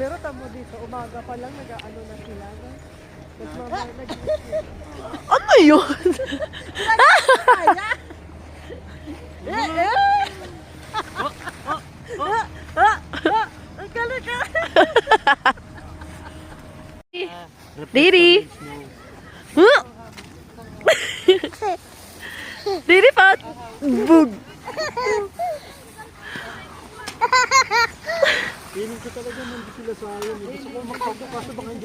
Pero tamo dito, umaga pa lang nag-ano na sila. No? Mas mamaya Ano yun? Didi! Huh? Didi Pat! Bug! Feeling ko talaga nandito sila sa ayon. Gusto ko magpapakaso baka hindi